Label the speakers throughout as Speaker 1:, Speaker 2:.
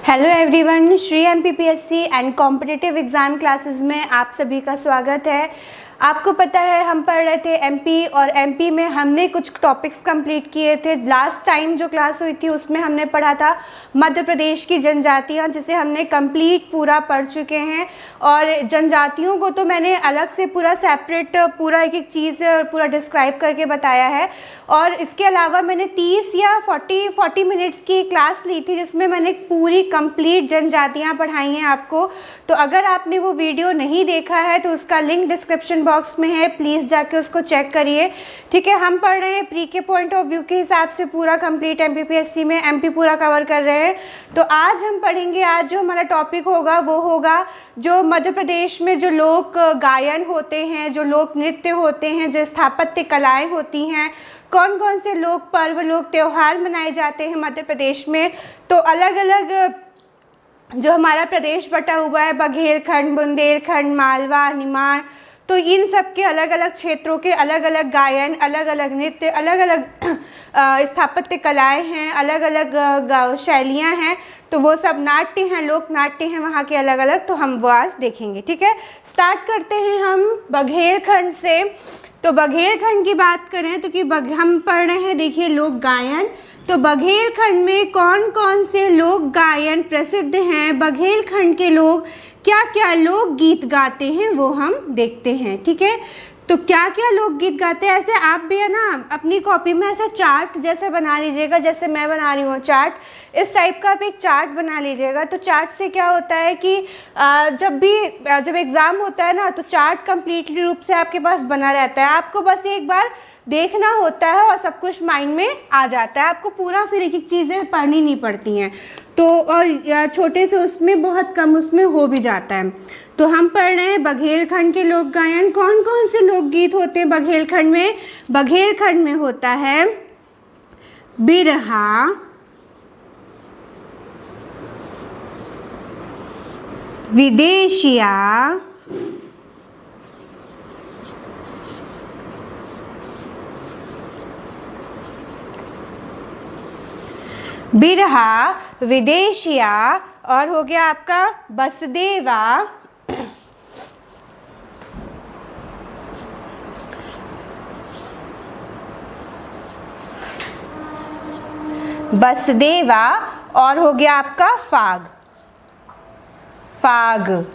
Speaker 1: Hello everyone, Shri MPPSC and competitive exam classes में आप सभी का स्वागत है। आपको पता है हम पढ़ रहे थे एमपी और एमपी में हमने कुछ टॉपिक्स कंप्लीट किए थे। लास्ट टाइम जो क्लास हुई थी उसमें हमने पढ़ा था मध्य प्रदेश की जनजातियाँ, जिसे हमने कंप्लीट पूरा पढ़ चुके हैं। और जनजातियों को तो मैंने अलग से पूरा सेपरेट पूरा एक एक चीज़ पूरा डिस्क्राइब करके बताया है। और इसके अलावा मैंने 30 या 40 मिनट्स की क्लास ली थी जिसमें मैंने पूरी कंप्लीट जनजातियाँ पढ़ाई हैं आपको। तो अगर आपने वो वीडियो नहीं देखा है तो उसका लिंक डिस्क्रिप्शन बॉक्स में है, प्लीज़ जाके उसको चेक करिए। ठीक है, हम पढ़ रहे हैं प्री के पॉइंट ऑफ व्यू के हिसाब से पूरा कंप्लीट एमपीपीएससी में एमपी पूरा कवर कर रहे हैं। तो आज हम पढ़ेंगे, आज जो हमारा टॉपिक होगा वो होगा जो मध्य प्रदेश में जो लोक गायन होते हैं, जो लोक नृत्य होते हैं, जो स्थापत्य कलाएँ होती हैं, कौन कौन से लोक पर्व लोक त्यौहार मनाए जाते हैं मध्य प्रदेश में। तो अलग अलग जो हमारा प्रदेश बटा हुआ है, बघेलखंड, बुंदेलखंड, मालवा, निमाड़, तो इन सब के अलग अलग क्षेत्रों के अलग अलग गायन, अलग अलग नृत्य, अलग अलग स्थापत्य कलाएं हैं, अलग अलग शैलियां हैं। तो वो सब नाट्य हैं, लोक नाट्य हैं वहाँ के अलग अलग, तो हम वो आज देखेंगे। ठीक है, स्टार्ट करते हैं हम बघेलखंड से। तो बघेलखंड की बात करें तो कि हम पढ़ रहे हैं, देखिए, लोक गायन। तो बघेलखंड में कौन कौन से लोक गायन प्रसिद्ध हैं, बघेलखंड के लोग क्या क्या लोकगीत गाते हैं वो हम देखते हैं। ठीक है, तो क्या क्या लोकगीत गाते हैं, ऐसे आप भी है ना अपनी कॉपी में ऐसा चार्ट जैसे बना लीजिएगा, जैसे मैं बना रही हूँ चार्ट, इस टाइप का आप एक चार्ट बना लीजिएगा। तो चार्ट से क्या होता है कि जब एग्ज़ाम होता है ना तो चार्ट कंप्लीटली रूप से आपके पास बना रहता है, आपको बस एक बार देखना होता है और सब कुछ माइंड में आ जाता है, आपको पूरा फिर एक एक चीज़ें पढ़नी नहीं पड़ती हैं। तो और छोटे से उसमें बहुत कम उसमें हो भी जाता है। तो हम पढ़ रहे हैं बघेलखंड के लोक गायन। कौन कौन से लोकगीत होते हैं बघेलखंड में? बघेलखंड में होता है बिरहा, विदेशिया, बिरहा, विदेशिया, और हो गया आपका बसदेवा, बसदेवा, और हो गया आपका फाग।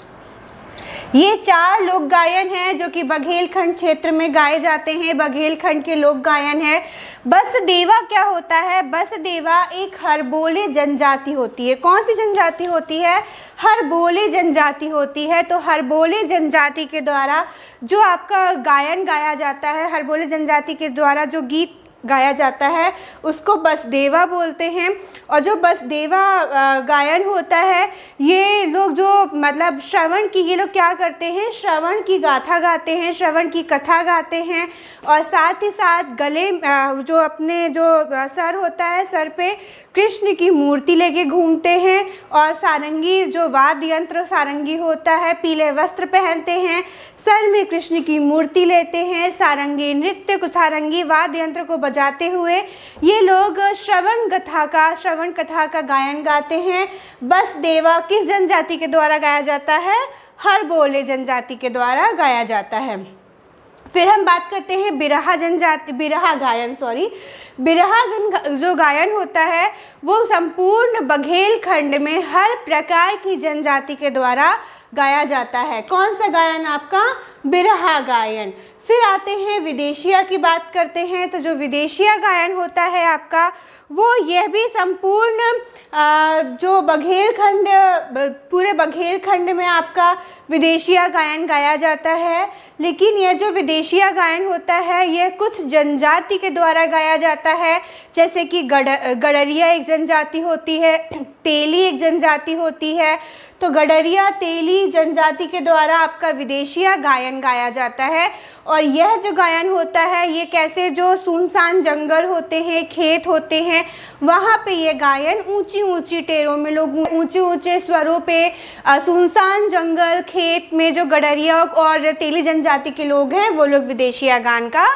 Speaker 1: ये 4 लोक गायन हैं जो कि बघेलखंड क्षेत्र में गाए जाते हैं, बघेलखंड के लोक गायन है। बसदेवा क्या होता है? बसदेवा एक हरबोले जनजाति होती है। कौन सी जनजाति होती है? हरबोले जनजाति होती है। तो हरबोले जनजाति के द्वारा जो आपका गायन गाया जाता है, हरबोले जनजाति के द्वारा जो गीत गाया जाता है उसको बसदेवा बोलते हैं। और जो बसदेवा गायन होता है, ये लोग जो मतलब श्रवण की, ये लोग क्या करते हैं, श्रवण की गाथा गाते हैं, श्रवण की कथा गाते हैं। और साथ ही साथ गले जो अपने जो सर होता है, सर पे कृष्ण की मूर्ति लेके घूमते हैं। और सारंगी जो वाद्य यंत्र सारंगी होता है, पीले वस्त्र पहनते हैं, सर में कृष्ण की मूर्ति लेते हैं, सारंगी नृत्य को, सारंगी वाद्य यंत्र को बजाते हुए ये लोग श्रवण कथा का गायन गाते हैं। बसदेवा किस जनजाति के द्वारा गाया जाता है? हरबोले जनजाति के द्वारा गाया जाता है। फिर हम बात करते हैं बिरहा गायन। बिरहा जो गायन होता है वो संपूर्ण बघेलखंड में हर प्रकार की जनजाति के द्वारा गाया जाता है। कौन सा गायन? आपका बिरहा गायन। फिर आते हैं विदेशिया की बात करते हैं। तो जो विदेशिया गायन होता है आपका, वो यह भी संपूर्ण जो बघेलखंड, पूरे बघेलखंड में आपका विदेशिया गायन गाया जाता है। लेकिन यह जो विदेशिया गायन होता है यह कुछ जनजाति के द्वारा गाया जाता है, जैसे कि गडरिया एक जनजाति होती है, तेली एक जनजाति होती है। तो गडरिया तेली जनजाति के द्वारा आपका विदेशिया गायन गाया जाता है। और यह जो गायन होता है ये कैसे, जो सुनसान जंगल होते हैं, खेत होते हैं, वहाँ पे ये गायन ऊंची ऊंची टेरों में लोग ऊंचे ऊंचे स्वरों पे सुनसान जंगल खेत में जो गडरिया और तेली जनजाति के लोग हैं वो लोग विदेशिया गान का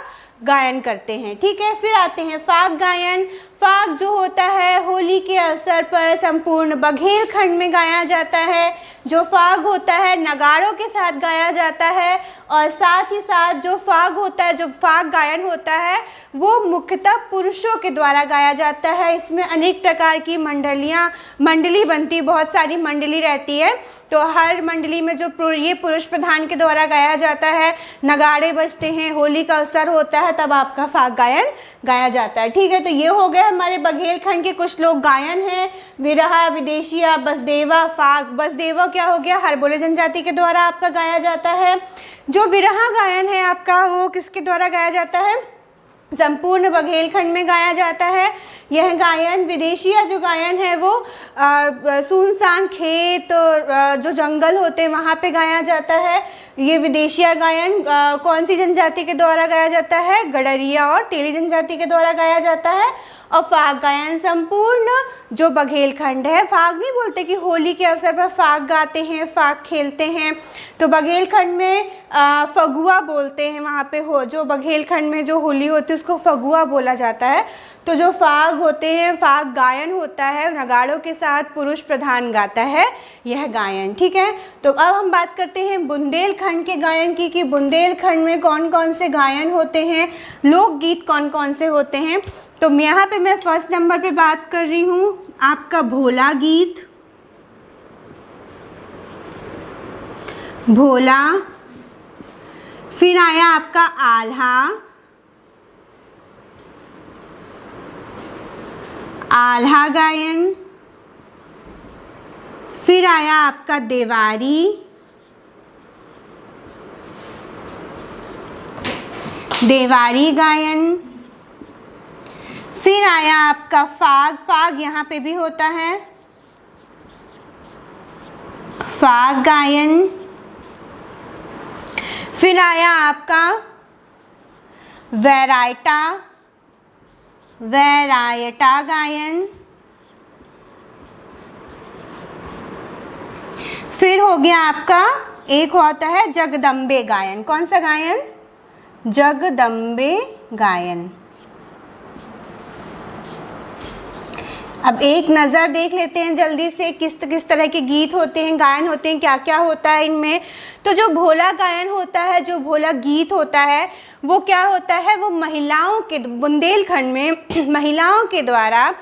Speaker 1: गायन करते हैं। ठीक है, फिर आते हैं फाग गायन। फाग जो होता है होली के अवसर पर संपूर्ण बघेलखंड में गाया जाता है। जो फाग होता है नगाड़ों के साथ गाया जाता है और साथ ही साथ जो फाग होता है, जो फाग गायन होता है वो मुख्यतः पुरुषों के द्वारा गाया जाता है। इसमें अनेक प्रकार की मंडली बनती, बहुत सारी मंडली रहती है, तो हर मंडली में जो ये पुरुष प्रधान के द्वारा गाया जाता है, नगाड़े बजते हैं, होली का अवसर होता है तब आपका फाग गायन गाया जाता है। ठीक है, तो ये हो गया हमारे बघेलखंड के कुछ लोक गायन हैं। विरहा, विदेशिया, बसदेवा, फाग। बसदेवा क्या हो गया, हरबोले जनजाति के द्वारा आपका गाया जाता है। जो विरहा गायन है आपका वो किसके द्वारा गाया जाता है, संपूर्ण बघेलखंड में गाया जाता है यह गायन। विदेशिया जो गायन है वो सुनसान खेत और जो जंगल होते हैं वहाँ पे गाया जाता है। ये विदेशिया गायन कौन सी जनजाति के द्वारा गाया जाता है, गडरिया और तेली जनजाति के द्वारा गाया जाता है। और फाग गायन संपूर्ण जो बघेलखंड है, फाग नहीं बोलते कि होली के अवसर पर फाग गाते हैं, फाग खेलते हैं, तो बघेलखंड में फगुआ बोलते हैं। वहाँ पे हो जो बघेलखंड में जो होली होती है उसको फगुआ बोला जाता है। तो जो फाग होते हैं, फाग गायन होता है, नगाड़ों के साथ पुरुष प्रधान गाता है यह गायन। ठीक है, तो अब हम बात करते हैं बुंदेलखंड के गायन की कि बुंदेलखंड में कौन कौन से गायन होते हैं, लोकगीत कौन कौन से होते हैं। तो यहाँ पे मैं फर्स्ट नंबर पे बात कर रही हूँ आपका भोला गीत, भोला। फिर आया आपका आल्हा, आल्हा गायन। फिर आया आपका देवारी, देवारी गायन। फिर आया आपका फाग, फाग यहाँ पे भी होता है, फाग गायन। फिर आया आपका वैरायटा, वैरायटा गायन। फिर हो गया आपका एक होता है जगदम्बे गायन। कौन सा गायन, जगदम्बे गायन। अब एक नज़र देख लेते हैं जल्दी से किस किस तरह के गीत होते हैं, गायन होते हैं, क्या क्या होता है इनमें। तो जो भोला गायन होता है, जो भोला गीत होता है वो क्या होता है, वो महिलाओं के, बुंदेलखंड में महिलाओं के द्वारा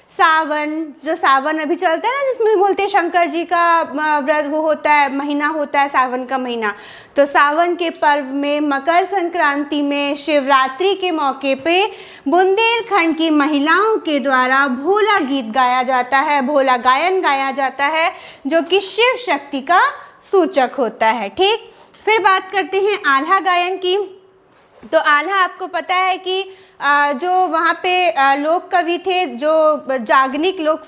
Speaker 1: सावन, जो सावन अभी चलता है ना जिसमें बोलते हैं शंकर जी का व्रत वो होता है, महीना होता है सावन का महीना, तो सावन के पर्व में, मकर संक्रांति में, शिवरात्रि के मौके पे बुंदेलखंड की महिलाओं के द्वारा भोला गीत गाया जाता है, भोला गायन गाया जाता है जो कि शिव शक्ति का सूचक होता है। ठीक, फिर बात करते हैं आल्हा गायन की। तो आल्हा आपको पता है कि जो वहाँ पे लोक कवि थे, जो जागनिक लोक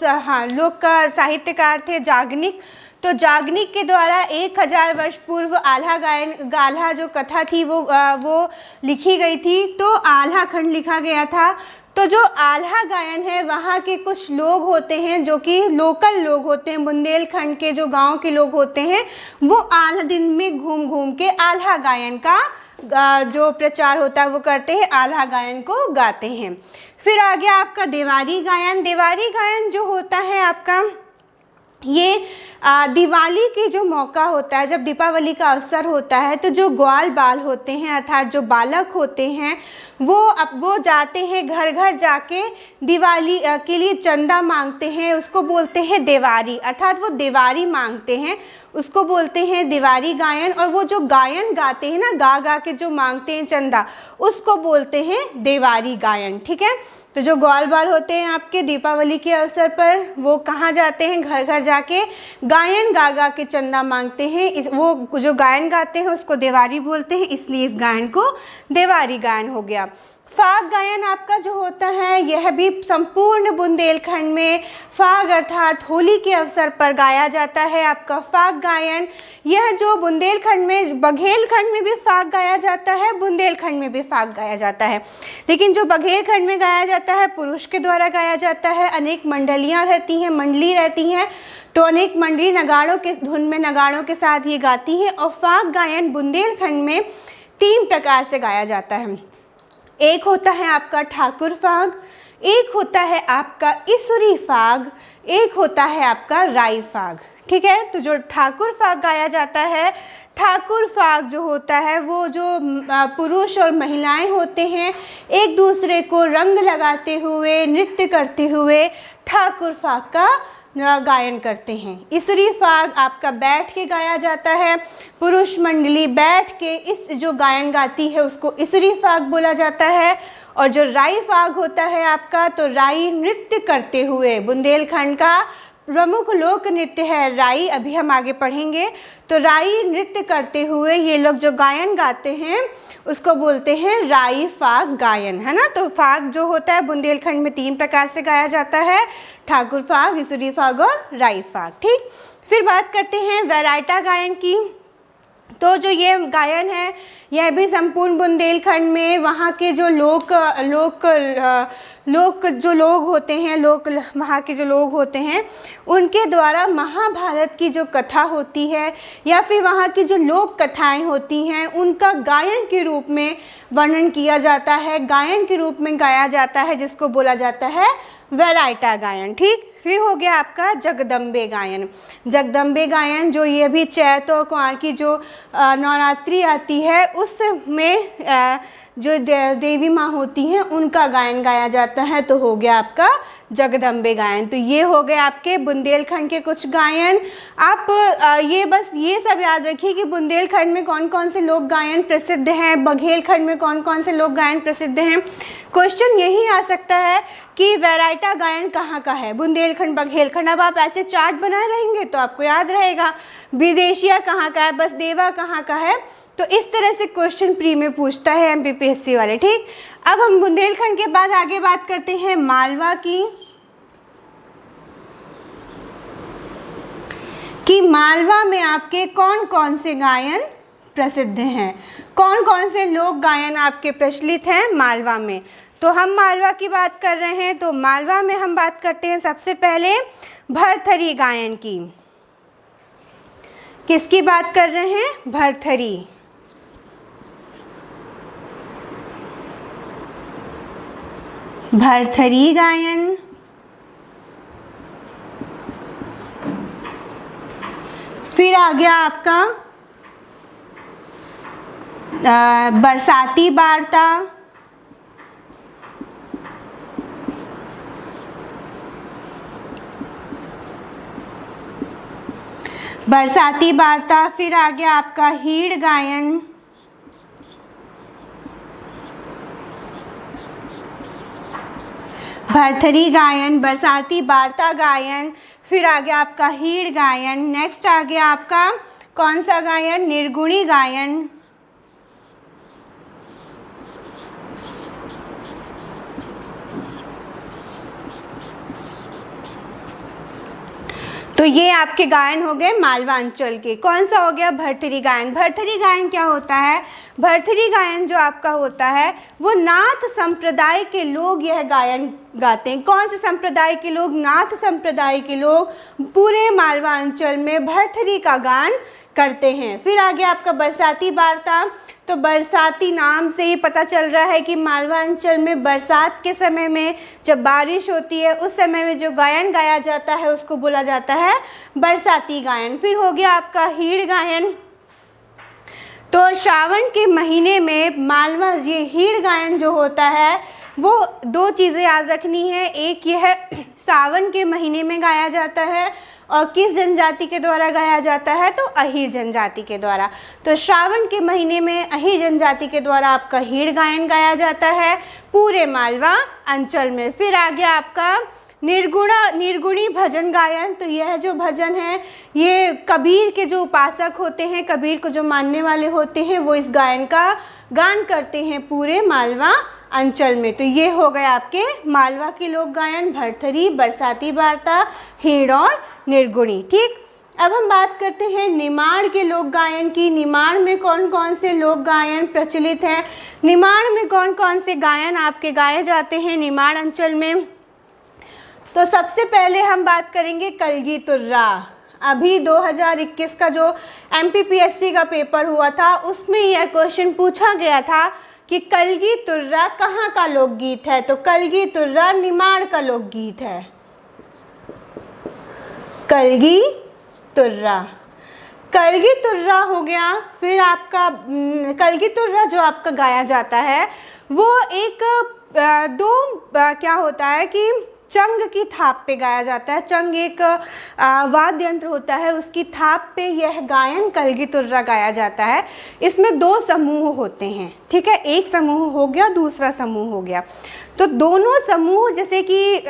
Speaker 1: का साहित्यकार थे जागनिक, तो जागनिक के द्वारा 1000 वर्ष पूर्व आल्हा गायन, आल्हा जो कथा थी वो लिखी गई थी, तो आल्हा खंड लिखा गया था। तो जो आल्हा गायन है वहाँ के कुछ लोग होते हैं जो कि लोकल लोग होते हैं, बुंदेलखंड के जो गांव के लोग होते हैं वो आल्हा दिन में घूम घूम के आल्हा गायन का जो प्रचार होता है वो करते हैं, आल्हा गायन को गाते हैं। फिर आ गया आपका देवारी गायन। देवारी गायन जो होता है आपका ये दिवाली के जो मौका होता है, जब दीपावली का अवसर होता है, तो जो ग्वाल बाल होते हैं अर्थात जो बालक होते हैं वो जाते हैं घर घर जाके दिवाली के लिए चंदा मांगते हैं, उसको बोलते हैं देवारी, अर्थात वो देवारी मांगते हैं, उसको बोलते हैं देवारी गायन। और वो जो गायन गाते हैं ना, गा गा के जो मांगते हैं चंदा, उसको बोलते हैं देवारी गायन। ठीक है, तो जो ग्वाल बाल होते हैं आपके दीपावली के अवसर पर वो कहाँ जाते हैं, घर घर जाके गायन गा गा के चंदा मांगते हैं। वो जो गायन गाते हैं उसको देवारी बोलते हैं, इसलिए इस गायन को देवारी गायन हो गया। फाग गायन आपका जो होता है यह भी संपूर्ण बुंदेलखंड में फाग अर्थात होली के अवसर पर गाया जाता है आपका फाग गायन। यह जो बुंदेलखंड में, बघेलखंड में भी फाग गाया जाता है, बुंदेलखंड में भी फाग गाया जाता है, लेकिन जो बघेलखंड में गाया जाता है पुरुष के द्वारा गाया जाता है। अनेक मंडलियाँ रहती हैं, मंडली रहती हैं, तो अनेक मंडली नगाड़ों के धुन में नगाड़ों के साथ ये गाती हैं। और फाग गायन बुंदेलखंड में 3 प्रकार से गाया जाता है। एक होता है आपका ठाकुर फाग, एक होता है आपका इसुरी फाग, एक होता है आपका राई फाग। ठीक है, तो जो ठाकुर फाग गाया जाता है, ठाकुर फाग जो होता है वो जो पुरुष और महिलाएं होते हैं एक दूसरे को रंग लगाते हुए, नृत्य करते हुए ठाकुर फाग का गायन करते हैं। इसुरी फाग आपका बैठ के गाया जाता है, पुरुष मंडली बैठ के इस जो गायन गाती है उसको इसुरी फाग बोला जाता है। और जो राई फाग होता है आपका, तो राई नृत्य करते हुए, बुंदेलखंड का प्रमुख लोक नृत्य है राई, अभी हम आगे पढ़ेंगे। तो राई नृत्य करते हुए ये लोग जो गायन गाते हैं उसको बोलते हैं राई फाग गायन, है ना। तो फाग जो होता है बुंदेलखंड में 3 प्रकार से गाया जाता है, ठाकुर फाग, इसुरी फाग और राई फाग। ठीक, फिर बात करते हैं वैरायटा गायन की। तो जो ये गायन है यह भी संपूर्ण बुंदेलखंड में वहाँ के जो लोक जो लोग होते हैं, वहाँ के जो लोग होते हैं उनके द्वारा महाभारत की जो कथा होती है या फिर वहाँ की जो लोक कथाएं होती हैं उनका गायन के रूप में वर्णन किया जाता है, गायन के रूप में गाया जाता है, जिसको बोला जाता है वैरायटा गायन। ठीक, फिर हो गया आपका जगदम्बे गायन। जगदम्बे गायन जो ये भी चैत और कुंवार की जो नवरात्रि आती है उसमें जो देवी माँ होती हैं उनका गायन गाया जाता है, तो हो गया आपका जगदम्बे गायन। तो ये हो गए आपके बुंदेलखंड के कुछ गायन। आप ये बस ये सब याद रखिए कि बुंदेलखंड में कौन कौन से लोक गायन प्रसिद्ध हैं, बघेलखंड में कौन कौन से लोक गायन प्रसिद्ध हैं। क्वेश्चन यही आ सकता है कि वैरायटा गायन कहाँ का है, बुंदेलखंड, बघेलखंड। अब आप ऐसे चार्ट बनाए रहेंगे तो आपको याद रहेगा। विदेशिया कहाँ का है, बसदेवा कहाँ का है। तो इस तरह से क्वेश्चन प्री में पूछता है MPPSC वाले। ठीक, अब हम बुंदेलखंड के बाद आगे बात करते हैं मालवा की, कि मालवा में आपके कौन कौन से गायन प्रसिद्ध हैं, कौन कौन से लोक गायन आपके प्रचलित हैं मालवा में। तो हम मालवा की बात कर रहे हैं, तो मालवा में हम बात करते हैं सबसे पहले भरथरी गायन की। किसकी बात कर रहे हैं, भरथरी। भरथरी गायन। फिर आ गया आपका बरसाती वार्ता। बरसाती वार्ता। फिर आ गया आपका हीड़ गायन। भरथरी गायन, बरसाती वार्ता गायन, फिर आ गया आपका हीड़ गायन। नेक्स्ट आ गया आपका कौन सा गायन, निर्गुणी गायन। तो ये आपके गायन हो गए मालवा अंचल के। कौन सा हो गया, भरथरी गायन। भरथरी गायन क्या होता है, भरथरी गायन जो आपका होता है वो नाथ संप्रदाय के लोग यह गायन गाते हैं। कौन से संप्रदाय के लोग, नाथ संप्रदाय के लोग पूरे मालवा अंचल में भरथरी का गान करते हैं। फिर आ गया आपका बरसाती वार्ता। तो बरसाती नाम से ही पता चल रहा है कि मालवा अंचल में बरसात के समय में जब बारिश होती है उस समय में जो गायन गाया जाता है उसको बोला जाता है बरसाती गायन। फिर हो गया आपका हीड़ गायन। तो श्रावण के महीने में मालवा ये हीड़ गायन जो होता है वो 2 चीज़ें याद रखनी है। एक यह सावन के महीने में गाया जाता है और किस जनजाति के द्वारा गाया जाता है, तो अहीर जनजाति के द्वारा। तो श्रावण के महीने में अहीर जनजाति के द्वारा आपका हीड़ गायन गाया जाता है पूरे मालवा अंचल में। फिर आ गया आपका निर्गुणी भजन गायन। तो यह जो भजन है ये कबीर के जो उपासक होते हैं, कबीर को जो मानने वाले होते हैं वो इस गायन का गान करते हैं पूरे मालवा अंचल में। तो ये हो गए आपके मालवा के लोक गायन, भरथरी, बरसाती वार्ता, हीड़ और निर्गुणी। ठीक, अब हम बात करते हैं निमाड़ के लोक गायन की। निमाड़ में कौन कौन से लोक गायन प्रचलित हैं, निमाड़ में कौन कौन से गायन आपके गाए जाते हैं निमाड़ अंचल में। तो सबसे पहले हम बात करेंगे कलगी तुर्रा। अभी 2021 का जो MPPSC का पेपर हुआ था उसमें यह क्वेश्चन पूछा गया था कि कलगी तुर्रा कहाँ का लोकगीत है। तो कलगी तुर्रा निमाड़ का लोकगीत है। कलगी तुर्रा, कलगी तुर्रा हो गया। फिर आपका कलगी तुर्रा जो आपका गाया जाता है वो एक क्या होता है कि चंग की थाप पे गाया जाता है। चंग एक वाद्य यंत्र होता है, उसकी थाप पे यह गायन कलगी तुर्रा गाया जाता है। इसमें दो समूह होते हैं, ठीक है, एक समूह हो गया, दूसरा समूह हो गया। तो दोनों समूह जैसे कि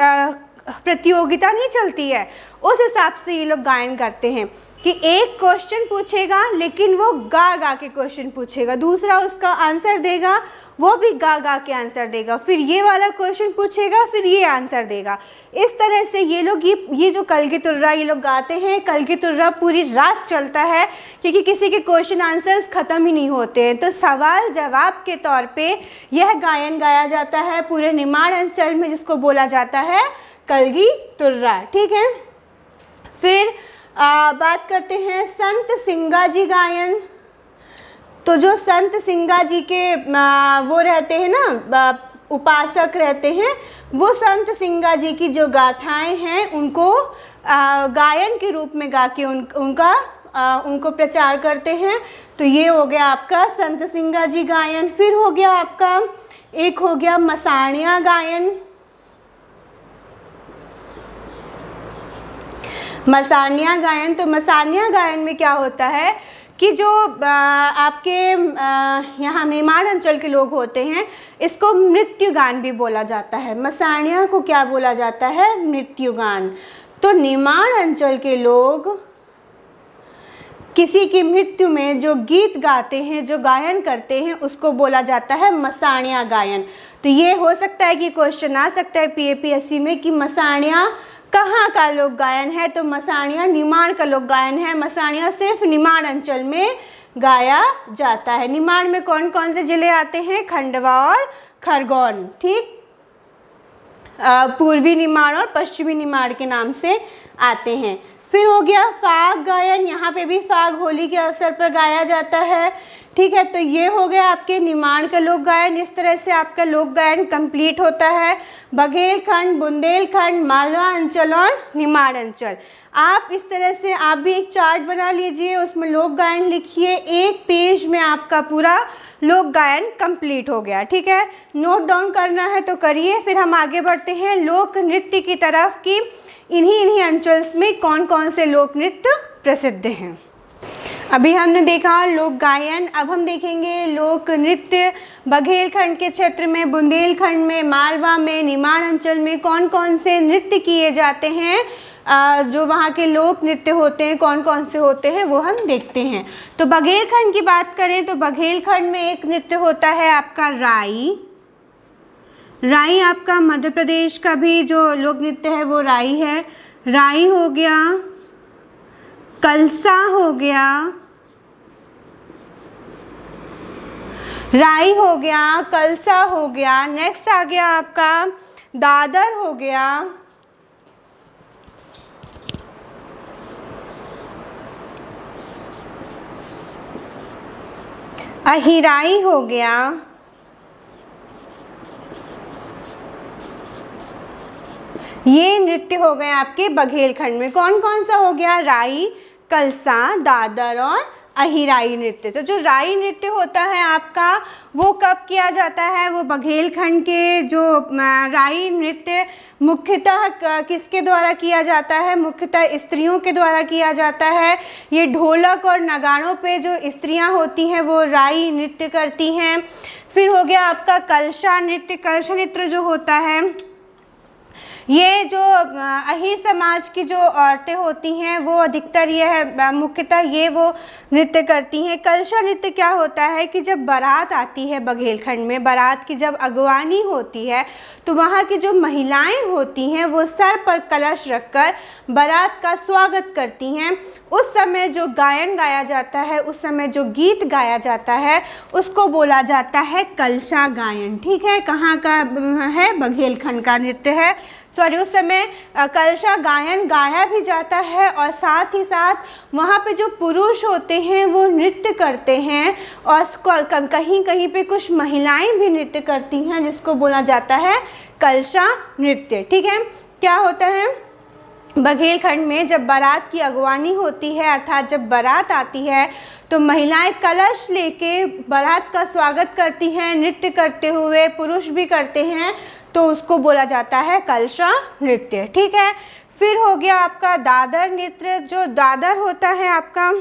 Speaker 1: प्रतियोगिता नहीं चलती है, उस हिसाब से ये लोग गायन करते हैं कि एक क्वेश्चन पूछेगा लेकिन वो गा गा के क्वेश्चन पूछेगा, दूसरा उसका आंसर देगा, वो भी गा गा के आंसर देगा, फिर ये वाला क्वेश्चन पूछेगा, फिर ये आंसर देगा। इस तरह से ये लोग ये जो कलगी तुर्रा ये लोग गाते हैं। कलगी तुर्रा पूरी रात चलता है क्योंकि किसी के क्वेश्चन आंसर्स ख़त्म ही नहीं होते हैं। तो सवाल जवाब के तौर पे यह गायन गाया जाता है पूरे निमाड़ अंचल में, जिसको बोला जाता है कलगी तुर्रा, ठीक है। फिर बात करते हैं संत सिंगा जी गायन। तो जो संत सिंगा जी के वो रहते हैं ना, उपासक रहते हैं, वो संत सिंगा जी की जो गाथाएं हैं उनको गायन के रूप में गा के उनको प्रचार करते हैं। तो ये हो गया आपका संत सिंगा जी गायन। फिर हो गया आपका एक हो गया मसाणिया गायन। मसाणिया गायन, तो मसाणिया गायन में क्या होता है कि जो आपके यहाँ निमाड़ अंचल के लोग होते हैं, इसको मृत्यु गान भी बोला जाता है। मसाणिया को क्या बोला जाता है? मृत्यु गान। तो निमाड़ अंचल के लोग किसी की मृत्यु में जो गीत गाते हैं, जो गायन करते हैं, उसको बोला जाता है मसाणिया गायन। तो ये हो सकता है कि क्वेश्चन आ सकता है PAPSC में कि मसाणिया कहाँ का लोक गायन है। तो मसाणिया निमाड़ का लोक गायन है। मसाणिया सिर्फ निमाड़ अंचल में गाया जाता है। निमाड़ में कौन कौन से जिले आते हैं? खंडवा और खरगोन, ठीक। पूर्वी निमाड़ और पश्चिमी निमाड़ के नाम से आते हैं। फिर हो गया फाग गायन। यहाँ पे भी फाग होली के अवसर पर गाया जाता है, ठीक है। तो ये हो गया आपके निमाड़ का लोक गायन। इस तरह से आपका लोक गायन कंप्लीट होता है। बघेलखंड, बुंदेलखंड, मालवा अंचल और निमाड़ अंचल। आप इस तरह से आप भी एक चार्ट बना लीजिए, उसमें लोक गायन लिखिए। एक पेज में आपका पूरा लोक गायन कंप्लीट हो गया, ठीक है। नोट डाउन करना है तो करिए। फिर हम आगे बढ़ते हैं लोक नृत्य की तरफ कि इन्हीं अंचल्स में कौन कौन से लोक नृत्य प्रसिद्ध हैं। अभी हमने देखा लोक गायन, अब हम देखेंगे लोक नृत्य। बघेलखंड के क्षेत्र में, बुंदेलखंड में, मालवा में, निमाड़ अंचल में कौन कौन से नृत्य किए जाते हैं, जो वहाँ के लोक नृत्य होते हैं कौन कौन से होते हैं वो हम देखते हैं। तो बघेलखंड की बात करें तो बघेलखंड में एक नृत्य होता है आपका राई। राई आपका मध्य प्रदेश का भी जो लोक नृत्य है वो राई है। राई हो गया, कलसा हो गया, राई हो गया, कलसा हो गया। नेक्स्ट आ गया आपका दादर हो गया, अहिराई हो गया, ये नृत्य हो गए आपके बघेलखंड में। कौन कौन सा हो गया? राई, कलसा, दादर और अहिराई नृत्य। तो जो राई नृत्य होता है आपका वो कब किया जाता है? वो बघेलखंड के जो राई नृत्य मुख्यतः किसके द्वारा किया जाता है? मुख्यतः स्त्रियों के द्वारा किया जाता है। ये ढोलक और नगाड़ों पे जो स्त्रियां होती हैं वो राई नृत्य करती हैं। फिर हो गया आपका कलशा नृत्य। कलशा नृत्य जो होता है ये जो अहीर समाज की जो औरतें होती हैं वो अधिकतर ये है मुख्यतः ये वो नृत्य करती हैं। कलशा नृत्य क्या होता है कि जब बारात आती है बघेलखंड में, बारात की जब अगवानी होती है तो वहाँ की जो महिलाएं होती हैं वो सर पर कलश रखकर बारात का स्वागत करती हैं। उस समय जो गायन गाया जाता है, उस समय जो गीत गाया जाता है उसको बोला जाता है कलशा गायन, ठीक है। कहाँ का है? बघेलखंड का नृत्य है। उस समय कलशा गायन गाया भी जाता है और साथ ही साथ वहाँ पे जो पुरुष होते हैं वो नृत्य करते हैं और कहीं कहीं पे कुछ महिलाएं भी नृत्य करती हैं जिसको बोला जाता है कलशा नृत्य। ठीक है, क्या होता है बघेलखंड में जब बारात की अगवानी होती है अर्थात जब बारात आती है तो महिलाएं कलश लेके बारात का स्वागत करती हैं नृत्य करते हुए, पुरुष भी करते हैं, तो उसको बोला जाता है कलशा नृत्य। ठीक है, फिर हो गया आपका दादर नृत्य। जो दादर होता है आपका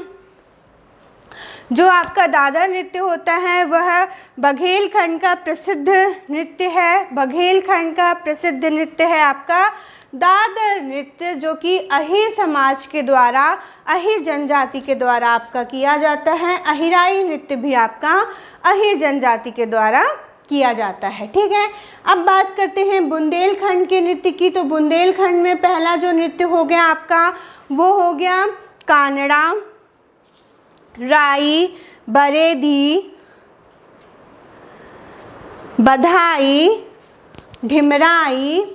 Speaker 1: दादर नृत्य होता है वह बघेलखंड का प्रसिद्ध नृत्य है। बघेलखंड का प्रसिद्ध नृत्य है आपका दादर नृत्य, जो कि अहिर समाज के द्वारा, अहिर जनजाति के द्वारा आपका किया जाता है। अहिराई नृत्य भी आपका अहिर जनजाति के द्वारा किया जाता है। ठीक है, अब बात करते हैं बुंदेलखंड के नृत्य की। तो बुंदेलखंड में पहला जो नृत्य हो गया आपका वो हो गया कानड़ा, राई, बरेदी, बधाई, ढिमराई।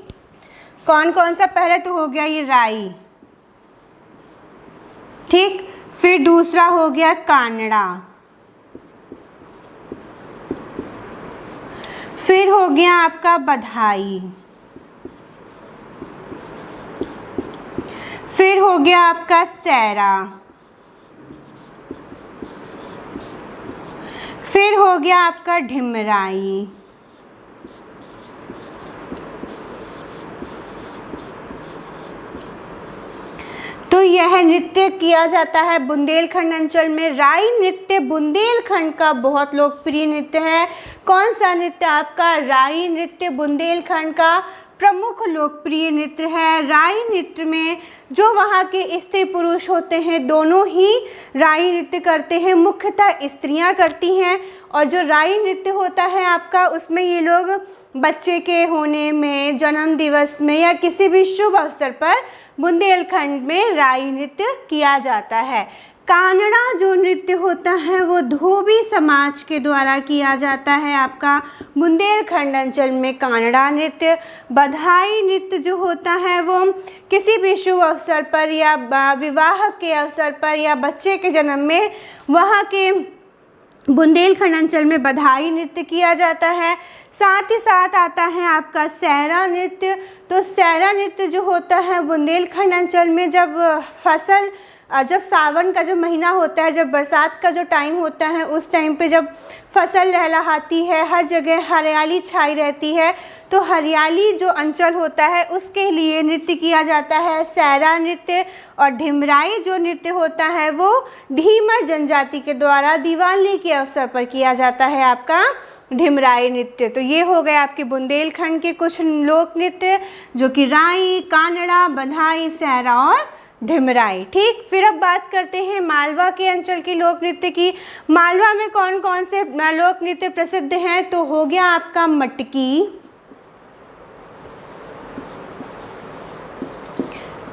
Speaker 1: कौन कौन सा? पहले तो हो गया ये राई, ठीक, फिर दूसरा हो गया कानड़ा, फिर हो गया आपका बधाई, फिर हो गया आपका सैरा, फिर हो गया आपका ढिमराई, तो यह नृत्य किया जाता है बुंदेलखंड अंचल में। राई नृत्य बुंदेलखंड का बहुत लोकप्रिय नृत्य है। कौन सा नृत्य आपका? राई नृत्य बुंदेलखंड का प्रमुख लोकप्रिय नृत्य है। राई नृत्य में जो वहाँ के स्त्री पुरुष होते हैं दोनों ही राई नृत्य करते हैं, मुख्यतः स्त्रियाँ करती हैं। और जो राई नृत्य होता है आपका उसमें ये लोग बच्चे के होने में, जन्म दिवस में या किसी भी शुभ अवसर पर बुंदेलखंड में राई नृत्य किया जाता है। कानड़ा जो नृत्य होता है वो धोबी समाज के द्वारा किया जाता है आपका बुंदेलखंड अंचल में कानड़ा नृत्य। बधाई नृत्य जो होता है वो किसी भी शुभ अवसर पर या विवाह के अवसर पर या बच्चे के जन्म में वहाँ के बुंदेलखंड अंचल में बधाई नृत्य किया जाता है। साथ ही साथ आता है आपका सैरा नृत्य। तो सैरा नृत्य जो होता है बुंदेलखंड अंचल में जब सावन का जो महीना होता है, जब बरसात का जो टाइम होता है, उस टाइम पे जब फसल लहलहाती है, हर जगह हरियाली छाई रहती है, तो हरियाली जो अंचल होता है उसके लिए नृत्य किया जाता है सैरा नृत्य। और ढिमराई जो नृत्य होता है वो ढीमर जनजाति के द्वारा दिवाली के अवसर पर किया जाता है आपका ढिमराई नृत्य। तो ये हो गए आपके बुंदेलखंड के कुछ लोक नृत्य जो कि राई, कानड़ा, बधाई, सैरा और ढिमराई। ठीक, फिर अब बात करते हैं मालवा के अंचल की लोक नृत्य की। मालवा में कौन कौन से लोक नृत्य प्रसिद्ध हैं? तो हो गया आपका मटकी,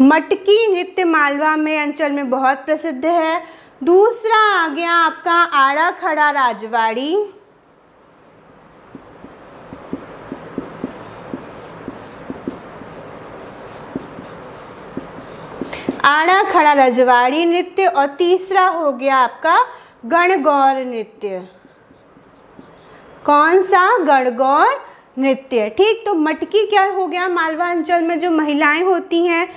Speaker 1: मटकी नृत्य मालवा में अंचल में बहुत प्रसिद्ध है। दूसरा आ गया आपका आड़ा खड़ा राजवाड़ी, आड़ा खड़ा रजवाड़ी नृत्य। और तीसरा हो गया आपका गणगौर नृत्य। कौन सा? गणगौर नृत्य। ठीक, तो मटकी क्या हो गया? मालवा अंचल में जो महिलाएं होती हैं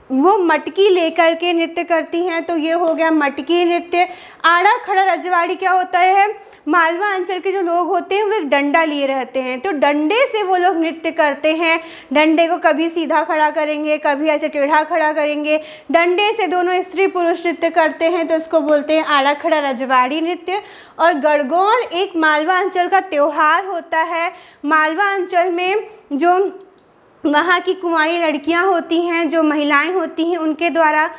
Speaker 1: वो मटकी लेकर के नृत्य करती हैं, तो ये हो गया मटकी नृत्य। आड़ा खड़ा रजवाड़ी क्या होता है? मालवा अंचल के जो लोग होते हैं वो एक डंडा लिए रहते हैं, तो डंडे से वो लोग नृत्य करते हैं। डंडे को कभी सीधा खड़ा करेंगे, कभी ऐसे टेढ़ा खड़ा करेंगे, डंडे से दोनों स्त्री पुरुष नृत्य करते हैं, तो इसको बोलते हैं आड़ा खड़ा रजवाड़ी नृत्य। और गणगौर एक मालवा अंचल का त्यौहार होता है। मालवा अंचल में जो वहाँ की कुंवारी लड़कियाँ होती हैं, जो महिलाएं होती हैं, उनके द्वारा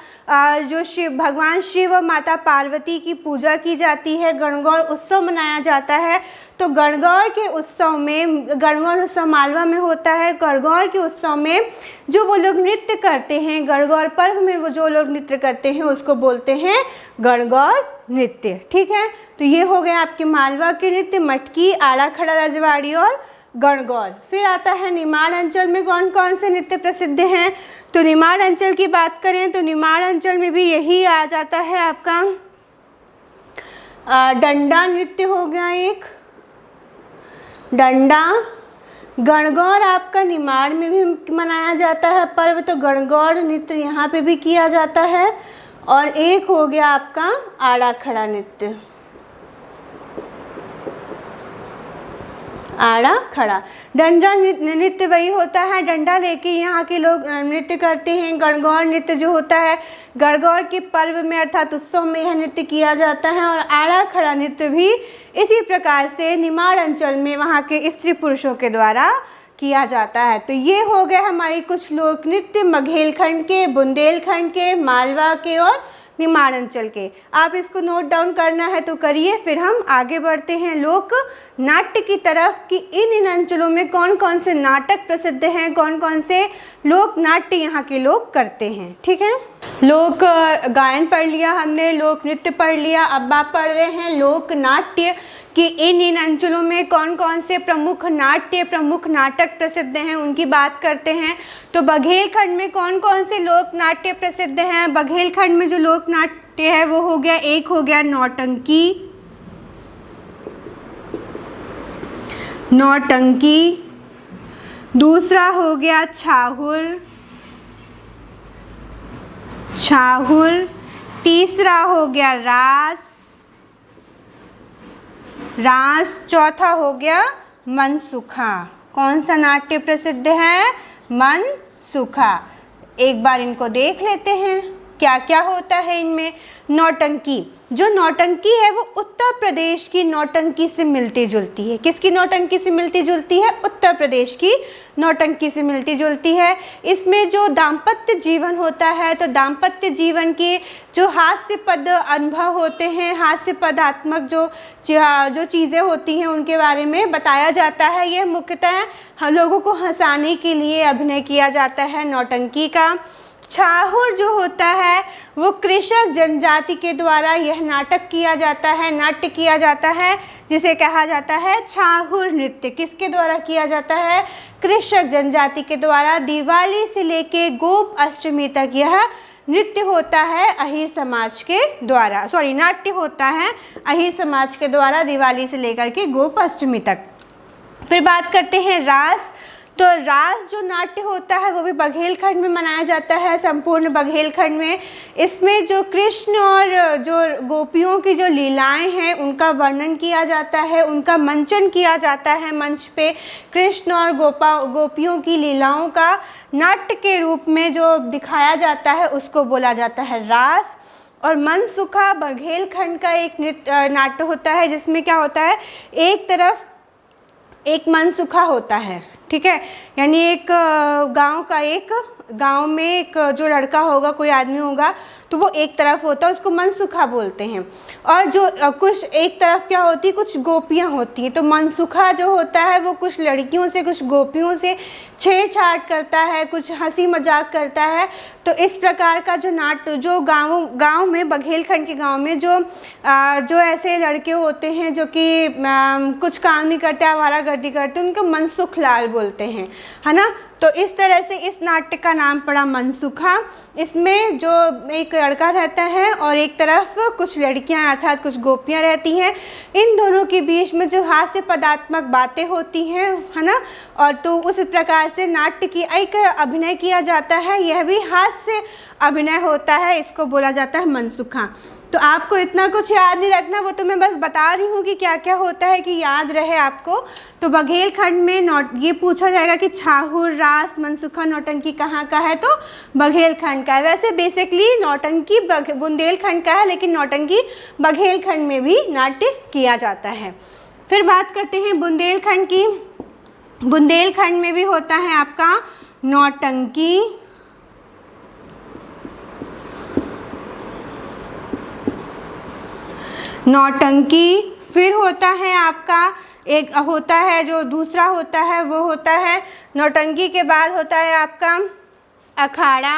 Speaker 1: जो भगवान शिव और माता पार्वती की पूजा की जाती है, गणगौर उत्सव मनाया जाता है। तो गणगौर के उत्सव में, गणगौर उत्सव मालवा में होता है। गणगौर के उत्सव में जो वो लोग नृत्य करते हैं, गणगौर पर्व में वो जो लोग नृत्य करते हैं उसको बोलते हैं गणगौर नृत्य। ठीक है, तो ये हो गए आपके मालवा के नृत्य, मटकी, आड़ा खड़ा रजवाड़ी और गणगौर। फिर आता है निमाड़ अंचल में कौन कौन से नृत्य प्रसिद्ध हैं। तो निमाड़ अंचल की बात करें तो निमाड़ अंचल में भी यही आ जाता है आपका डंडा नृत्य हो गया, एक डंडा। गणगौर आपका निमाड़ में भी मनाया जाता है पर्व, तो गणगौर नृत्य यहाँ पे भी किया जाता है। और एक हो गया आपका आड़ा खड़ा नृत्य, आड़ा खड़ा। डंडा नृत्य वही होता है, डंडा लेके यहाँ के लोग नृत्य करते हैं। गणगौर नृत्य जो होता है गणगौर के पर्व में अर्थात उत्सव में यह नृत्य किया जाता है। और आड़ा खड़ा नृत्य भी इसी प्रकार से निमाड़ अंचल में वहाँ के स्त्री पुरुषों के द्वारा किया जाता है। तो ये हो गए हमारी कुछ लोक नृत्य मघेलखंड के, बुंदेलखंड के, मालवा के और निमाड़ अंचल के। आप इसको नोट डाउन करना है तो करिए। फिर हम आगे बढ़ते हैं लोक नाट्य की तरफ कि इन अंचलों में कौन कौन से नाटक प्रसिद्ध हैं, कौन कौन से लोक नाट्य यहाँ के लोग करते हैं। ठीक है, लोक गायन पढ़ लिया हमने, लोक नृत्य पढ़ लिया। अब आप पढ़ रहे हैं लोक नाट्य कि इन अंचलों में कौन कौन से प्रमुख नाट्य प्रमुख नाटक प्रसिद्ध हैं, उनकी बात करते हैं। तो बघेलखंड में कौन कौन से लोक नाट्य प्रसिद्ध हैं। बघेलखंड में जो लोक नाट्य है वो हो गया, एक हो गया नौटंकी, नौटंकी। दूसरा हो गया छाहुर, छाहुर। तीसरा हो गया रास, रास। चौथा हो गया मनसुखा। कौन सा नाट्य प्रसिद्ध है, मनसुखा। एक बार इनको देख लेते हैं क्या क्या होता है इनमें। नौटंकी, जो नौटंकी है वो उत्तर प्रदेश की नौटंकी से मिलती जुलती है। किसकी नौटंकी से मिलती जुलती है, उत्तर प्रदेश की नौटंकी से मिलती जुलती है। इसमें जो दाम्पत्य जीवन होता है तो दाम्पत्य जीवन के जो हास्यपद अनुभव होते हैं, हास्य पदात्मक जो चीज़ें होती हैं उनके बारे में बताया जाता है। यह मुख्यतः लोगों को हंसाने के लिए अभिनय किया जाता है नौटंकी का। छाहुर जो होता है वो कृषक जनजाति के द्वारा यह नाटक किया जाता है, नाट्य किया जाता है, जिसे कहा जाता है छाहुर नृत्य। किसके द्वारा किया जाता है, कृषक जनजाति के द्वारा। दिवाली से लेके गोप अष्टमी तक यह नृत्य होता है अहीर समाज के द्वारा, नाट्य होता है अहीर समाज के द्वारा दिवाली से लेकर के गोप अष्टमी तक। फिर बात करते हैं रास। तो रास जो नाट्य होता है वो भी बघेलखंड में मनाया जाता है, संपूर्ण बघेलखंड में। इसमें जो कृष्ण और जो गोपियों की जो लीलाएं हैं उनका वर्णन किया जाता है, उनका मंचन किया जाता है मंच पे। कृष्ण और गोपियों की लीलाओं का नाट्य के रूप में जो दिखाया जाता है उसको बोला जाता है रास। और मनसुखा बघेलखंड का एक नाट्य होता है जिसमें क्या होता है, एक तरफ एक मनसुखा होता है, ठीक है, यानी एक गांव में एक जो लड़का होगा, कोई आदमी होगा तो वो एक तरफ होता है, उसको मनसुखा बोलते हैं। और जो कुछ एक तरफ क्या होती है, कुछ गोपियां होती हैं। तो मनसुखा जो होता है वो कुछ लड़कियों से कुछ गोपियों से छेड़छाड़ करता है, कुछ हंसी मजाक करता है। तो इस प्रकार का जो नाट्य जो गांव में बघेलखंड के गांव में जो ऐसे लड़के होते हैं जो कि कुछ काम नहीं करते, आवारागर्दी करते, उनको मनसुख लाल बोलते हैं, है ना। तो इस तरह से इस नाट्य का नाम पड़ा मनसुखा। इसमें जो एक लड़का रहता है और एक तरफ कुछ लड़कियां अर्थात कुछ गोपियां रहती हैं। इन दोनों के बीच में जो हास्य पदात्मक बातें होती हैं, है ना, और तो उस प्रकार से नाट्य की एक अभिनय किया जाता है। यह भी हास्य अभिनय होता है, इसको बोला जाता है मनसुखा। तो आपको इतना कुछ याद नहीं रखना, वो तो मैं बस बता रही हूँ कि क्या क्या होता है कि याद रहे आपको। तो बघेलखंड में ये पूछा जाएगा कि छाहुर, रास, मनसुखा, नौटंकी कहाँ का है, तो बघेलखंड का है। वैसे बेसिकली नौटंकी बुंदेलखंड का है, लेकिन नौटंकी बघेलखंड में भी नाट्य किया जाता है। फिर बात करते हैं बुंदेलखंड की। बुंदेलखंड में भी होता है आपका नौटंकी, नौटंकी। फिर होता है आपका एक होता है जो दूसरा होता है वो होता है नौटंकी के बाद होता है आपका अखाड़ा।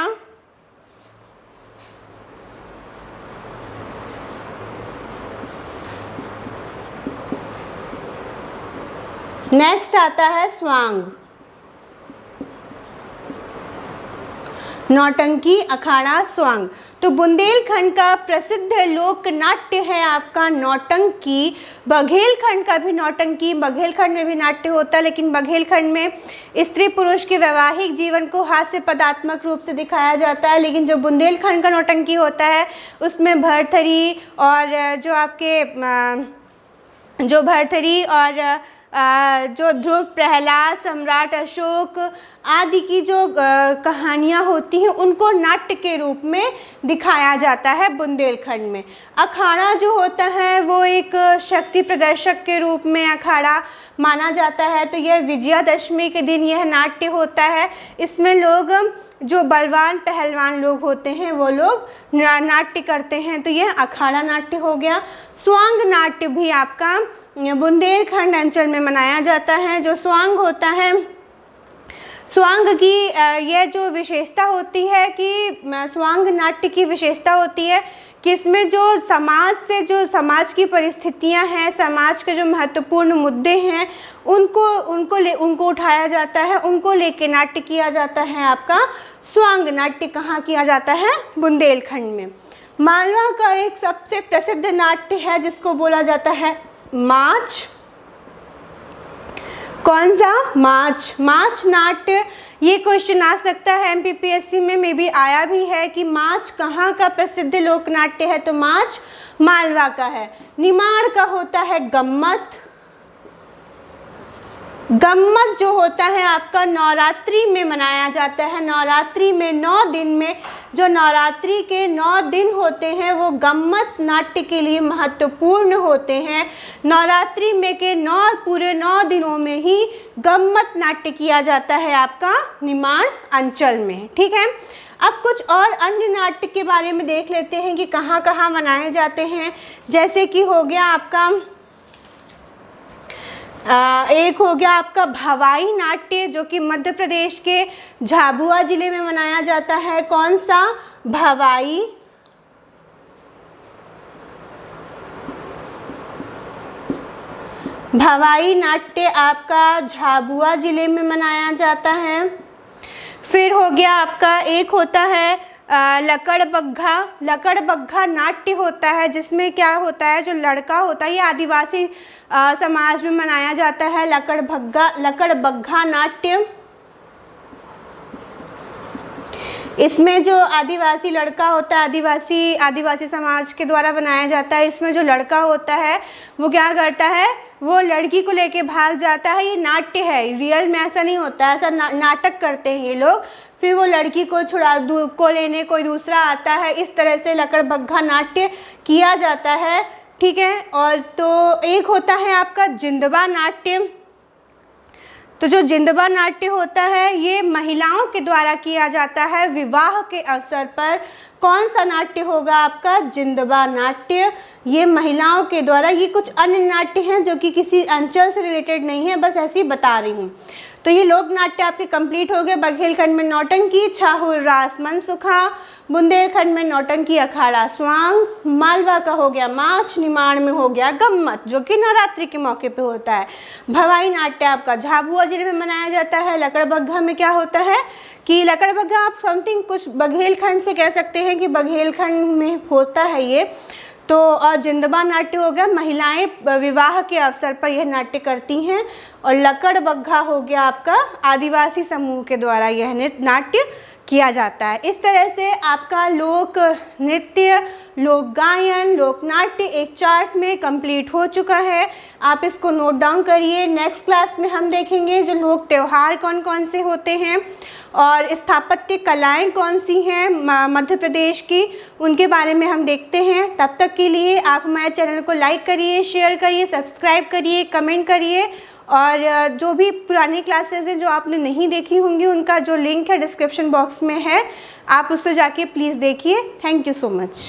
Speaker 1: नेक्स्ट आता है स्वांग, नौटंकी, अखाड़ा, स्वांग। तो बुंदेलखंड का प्रसिद्ध लोक नाट्य है आपका नौटंकी। बघेलखंड का भी नौटंकी, बघेलखंड में भी नाट्य होता है, लेकिन बघेलखंड में स्त्री पुरुष के वैवाहिक जीवन को हास्य पदात्मक रूप से दिखाया जाता है, लेकिन जो बुंदेलखंड का नौटंकी होता है उसमें भरथरी और जो ध्रुव, प्रहलाद, सम्राट अशोक आदि की जो कहानियाँ होती हैं उनको नाट्य के रूप में दिखाया जाता है बुंदेलखंड में। अखाड़ा जो होता है वो एक शक्ति प्रदर्शक के रूप में अखाड़ा माना जाता है। तो यह विजयादशमी के दिन यह नाट्य होता है। इसमें लोग जो बलवान पहलवान लोग होते हैं वो लोग नाट्य करते हैं, तो यह अखाड़ा नाट्य हो गया। स्वांग नाट्य भी आपका बुंदेलखंड अंचल में मनाया जाता है। जो स्वांग होता है, स्वांग की यह जो विशेषता होती है कि स्वांग नाट्य की विशेषता होती है कि इसमें जो समाज की परिस्थितियां हैं, समाज के जो महत्वपूर्ण मुद्दे हैं उनको उठाया जाता है, उनको लेके नाट्य किया जाता है। आपका स्वांग नाट्य कहाँ किया जाता है? बुंदेलखंड में। मालवा का एक सबसे प्रसिद्ध नाट्य है जिसको बोला जाता है माच। कौन सा? माच। माच नाट्य, ये क्वेश्चन आ सकता है एमपीपीएससी में, मे बी आया भी है कि माच कहाँ का प्रसिद्ध लोक नाट्य है, तो माच मालवा का है। निमाड़ का होता है गम्मत। गम्मत जो होता है आपका नवरात्रि में मनाया जाता है। नवरात्रि में 9 दिन में जो नवरात्रि के 9 दिन होते हैं वो गम्मत नाट्य के लिए महत्वपूर्ण होते हैं। नवरात्रि में के पूरे 9 दिनों में ही गम्मत नाट्य किया जाता है आपका निमाड़ अंचल में। ठीक है, अब कुछ और अन्य नाट्य के बारे में देख लेते हैं कि कहाँ कहाँ मनाए जाते हैं। जैसे कि हो गया आपका एक हो गया आपका भवाई नाट्य, जो कि मध्य प्रदेश के झाबुआ जिले में मनाया जाता है। कौन सा? भवाई। भवाई नाट्य आपका झाबुआ जिले में मनाया जाता है। फिर हो गया आपका एक होता है लकड़बग्घा। लकड़बग्घा नाट्य होता है जिसमें क्या होता है, जो लड़का होता है, ये आदिवासी समाज में मनाया जाता है। लकड़बग्घा नाट्य, इसमें जो आदिवासी लड़का होता है, आदिवासी समाज के द्वारा बनाया जाता है। इसमें जो लड़का होता है वो क्या करता है, वो लड़की को लेके भाग जाता है। ये नाट्य है, रियल में ऐसा नहीं होता है, ऐसा नाटक करते हैं ये लोग। फिर वो लड़की को लेने कोई दूसरा आता है। इस तरह से लकड़बग्घा नाट्य किया जाता है। ठीक है, और तो एक होता है आपका जिंदबा नाट्य। तो जो जिंदबा नाट्य होता है ये महिलाओं के द्वारा किया जाता है विवाह के अवसर पर। कौन सा नाट्य होगा आपका? जिंदबा नाट्य। ये महिलाओं के द्वारा, ये कुछ अन्य नाट्य हैं जो कि किसी अंचल से रिलेटेड नहीं है, बस ऐसे ही बता रही हूँ। तो ये लोक नाट्य आपके कंप्लीट हो गए। बघेलखंड में नौटंकी, छाहुर रास मनसुखा, बुंदेलखंड में नौटंकी, अखाड़ा, स्वांग, मालवा का हो गया माच, निमाड़ में हो गया गम्मत जो कि नवरात्रि के मौके पे होता है। भवाई नाट्य आपका झाबुआ जिले में मनाया जाता है। लकड़बग्घा में क्या होता है कि लकड़बग्घा आप समथिंग कुछ बघेलखंड से कह सकते हैं कि बघेलखंड में होता है ये। तो और जिंदबा नाट्य हो गया, महिलाएं विवाह के अवसर पर यह नाट्य करती हैं। और लकड़बग्घा हो गया आपका आदिवासी समूह के द्वारा यह नाट्य किया जाता है। इस तरह से आपका लोक नृत्य, लोक गायन, लोक नाट्य एक चार्ट में कंप्लीट हो चुका है। आप इसको नोट डाउन करिए। नेक्स्ट क्लास में हम देखेंगे जो लोक त्यौहार कौन कौन से होते हैं और स्थापत्य कलाएं कौन सी हैं मध्य प्रदेश की, उनके बारे में हम देखते हैं। तब तक के लिए आप हमारे चैनल को लाइक करिए, शेयर करिए, सब्सक्राइब करिए, कमेंट करिए। और जो भी पुरानी क्लासेस हैं जो आपने नहीं देखी होंगी उनका जो लिंक है डिस्क्रिप्शन बॉक्स में है, आप उससे जाके प्लीज़ देखिए। Thank you so much.